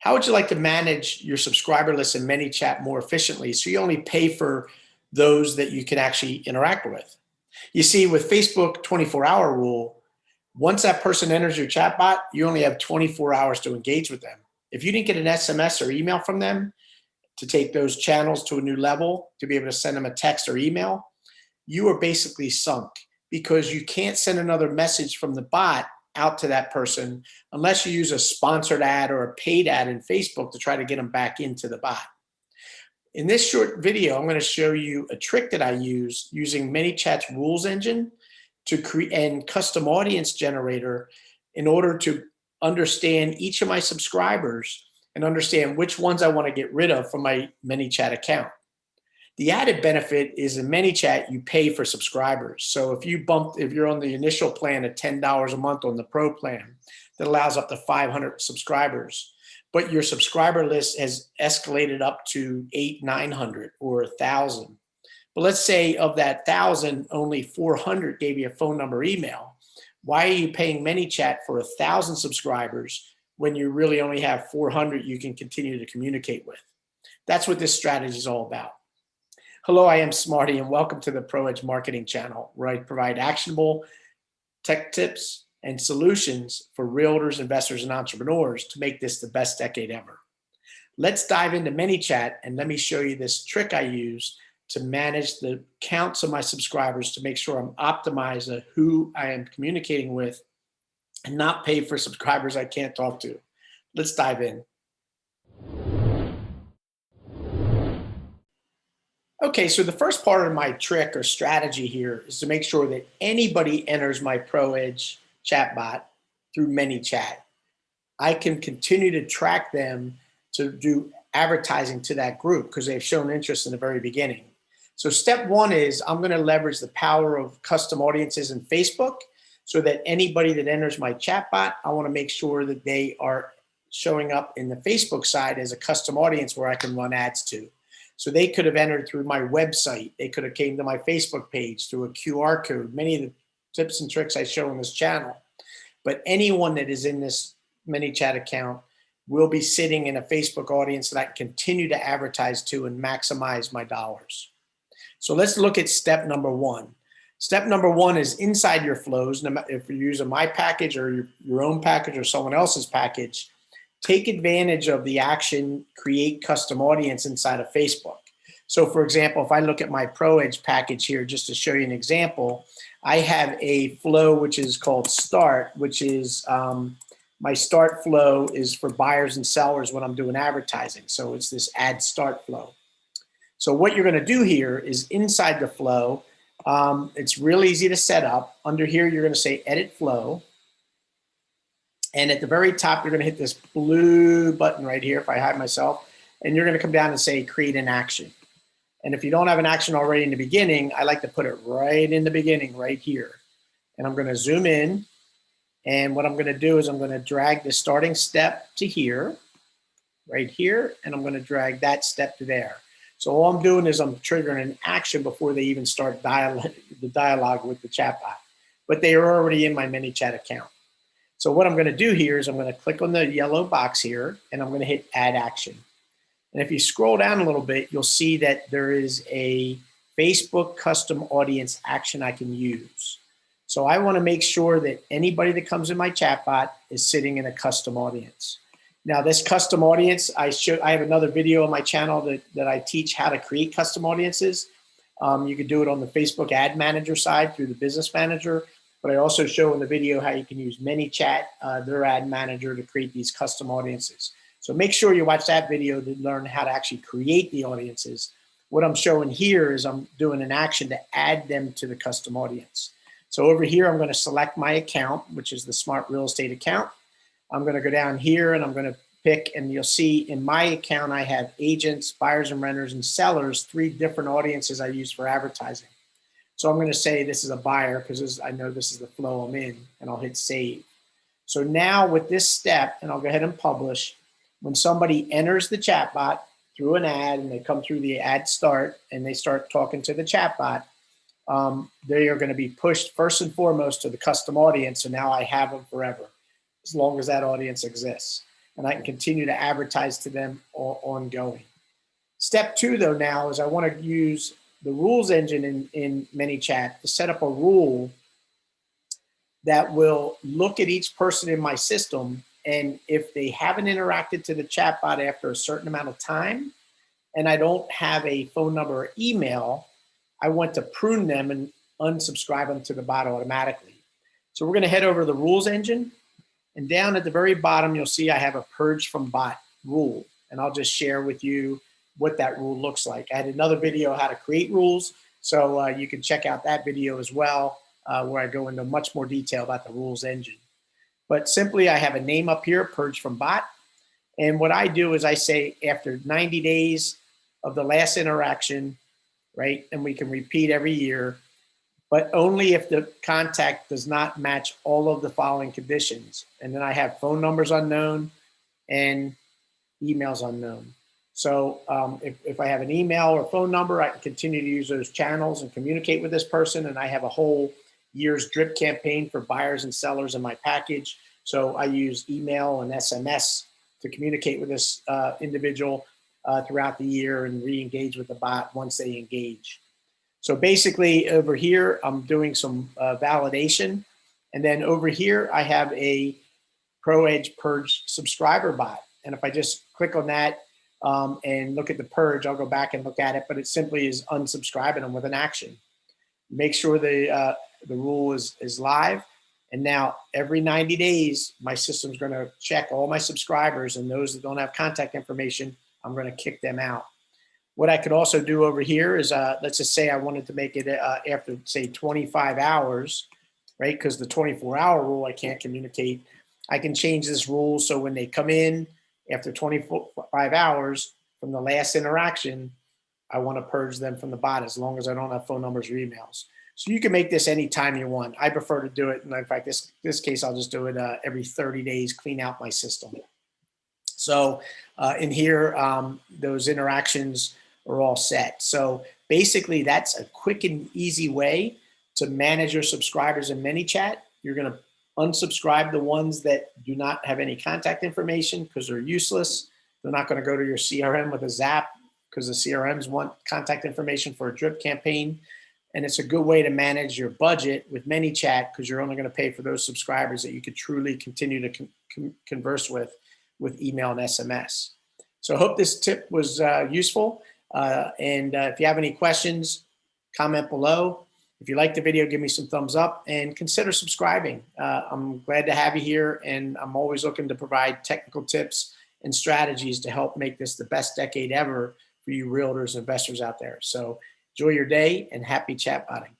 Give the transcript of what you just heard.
How would you like to manage your subscriber list in ManyChat more efficiently so you only pay for those that you can actually interact with? You see, with Facebook 24-hour rule, once that person enters your chatbot, you only have 24 hours to engage with them. If you didn't get an SMS or email from them to take those channels to a new level, to be able to send them a text or email, you are basically sunk, because you can't send another message from the bot out to that person unless you use a sponsored ad or a paid ad in Facebook to try to get them back into the bot. In this short video, I'm going to show you a trick that I use using ManyChat's rules engine to create and custom audience generator in order to understand each of my subscribers and understand which ones I want to get rid of from my ManyChat account. The added benefit is in ManyChat, you pay for subscribers. So if you're on the initial plan at $10 a month on the Pro plan, that allows up to 500 subscribers, but your subscriber list has escalated up to 800, 900 or 1,000. But let's say of that 1,000, only 400 gave you a phone number, email. Why are you paying ManyChat for 1,000 subscribers when you really only have 400 you can continue to communicate with? That's what this strategy is all about. Hello, I am Smarty, and welcome to the ProEdge marketing channel, where I provide actionable tech tips and solutions for realtors, investors, and entrepreneurs to make this the best decade ever. Let's dive into ManyChat, and let me show you this trick I use to manage the counts of my subscribers to make sure I'm optimized at who I am communicating with and not pay for subscribers I can't talk to. Let's dive in. Okay, so the first part of my trick or strategy here is to make sure that anybody enters my ProEdge chatbot through ManyChat, I can continue to track them to do advertising to that group because they've shown interest in the very beginning. So step one is I'm going to leverage the power of custom audiences in Facebook so that anybody that enters my chatbot, I want to make sure that they are showing up in the Facebook side as a custom audience where I can run ads to. So they could have entered through my website. They could have came to my Facebook page through a QR code, many of the tips and tricks I show on this channel. But anyone that is in this ManyChat account will be sitting in a Facebook audience that I can continue to advertise to and maximize my dollars. So let's look at step number one. Step number one is inside your flows. If you're using my package or your own package or someone else's package, take advantage of the action, create custom audience inside of Facebook. So for example, if I look at my ProEdge package here, just to show you an example, I have a flow which is called Start, which is my start flow is for buyers and sellers when I'm doing advertising. So it's this add start flow. So what you're going to do here is inside the flow, it's real easy to set up. Under here, you're going to say edit flow. And at the very top, you're going to hit this blue button right here if I hide myself, and you're going to come down and say create an action. And if you don't have an action already in the beginning, I like to put it right in the beginning right here. And I'm going to zoom in. And what I'm going to do is I'm going to drag the starting step to here, right here, and I'm going to drag that step to there. So all I'm doing is I'm triggering an action before they even start the dialogue with the chatbot. But they are already in my ManyChat account. So what I'm going to do here is I'm going to click on the yellow box here, and I'm going to hit add action. And if you scroll down a little bit, you'll see that there is a Facebook custom audience action I can use. So I want to make sure that anybody that comes in my chatbot is sitting in a custom audience. Now this custom audience, I have another video on my channel that I teach how to create custom audiences. You can do it on the Facebook ad manager side through the business manager. But I also show in the video how you can use ManyChat, their ad manager, to create these custom audiences. So make sure you watch that video to learn how to actually create the audiences. What I'm showing here is I'm doing an action to add them to the custom audience. So over here, I'm going to select my account, which is the Smart Real Estate account. I'm going to go down here and I'm going to pick, and you'll see in my account, I have agents, buyers and renters, and sellers, 3 different audiences I use for advertising. So I'm going to say this is a buyer because I know this is the flow I'm in, and I'll hit save. So now with this step, and I'll go ahead and publish, when somebody enters the chatbot through an ad and they come through the ad start and they start talking to the chatbot, they are going to be pushed first and foremost to the custom audience. So now I have them forever, as long as that audience exists. and I can continue to advertise to them ongoing. Step 2, though, now is I want to use the rules engine in ManyChat to set up a rule that will look at each person in my system, and if they haven't interacted to the chatbot after a certain amount of time, and I don't have a phone number or email, I want to prune them and unsubscribe them to the bot automatically. So we're going to head over to the rules engine, and down at the very bottom, you'll see I have a purge from bot rule, and I'll just share with you what that rule looks like. I had another video how to create rules, so you can check out that video as well, where I go into much more detail about the rules engine. But simply, I have a name up here, purge from bot, and what I do is I say after 90 days of the last interaction, right, and we can repeat every year, but only if the contact does not match all of the following conditions. And then I have phone numbers unknown and emails unknown. So if I have an email or phone number, I can continue to use those channels and communicate with this person. And I have a whole year's drip campaign for buyers and sellers in my package. So I use email and SMS to communicate with this individual throughout the year and re-engage with the bot once they engage. So basically over here, I'm doing some validation. And then over here, I have a ProEdge Purge subscriber bot. And if I just click on that and look at the purge, I'll go back and look at it, but it simply is unsubscribing them with an action. Make sure the rule is live. And now every 90 days, my system's going to check all my subscribers, and those that don't have contact information, I'm going to kick them out. What I could also do over here is, let's just say I wanted to make it after, say, 25 hours, right? Because the 24-hour rule, I can't communicate. I can change this rule so when they come in after 25 hours from the last interaction, I want to purge them from the bot as long as I don't have phone numbers or emails. So you can make this anytime you want. I prefer to do it. And in fact, this case, I'll just do it every 30 days, clean out my system. So in here, those interactions are all set. So basically, that's a quick and easy way to manage your subscribers in ManyChat. You're going to unsubscribe the ones that do not have any contact information because they're useless. They're not going to go to your CRM with a zap because the CRMs want contact information for a drip campaign. And it's a good way to manage your budget with ManyChat because you're only going to pay for those subscribers that you could truly continue to converse with email and SMS. So I hope this tip was useful. And if you have any questions, comment below. If you like the video, give me some thumbs up and consider subscribing. I'm glad to have you here, and I'm always looking to provide technical tips and strategies to help make this the best decade ever for you realtors and investors out there. So enjoy your day and happy chatbotting.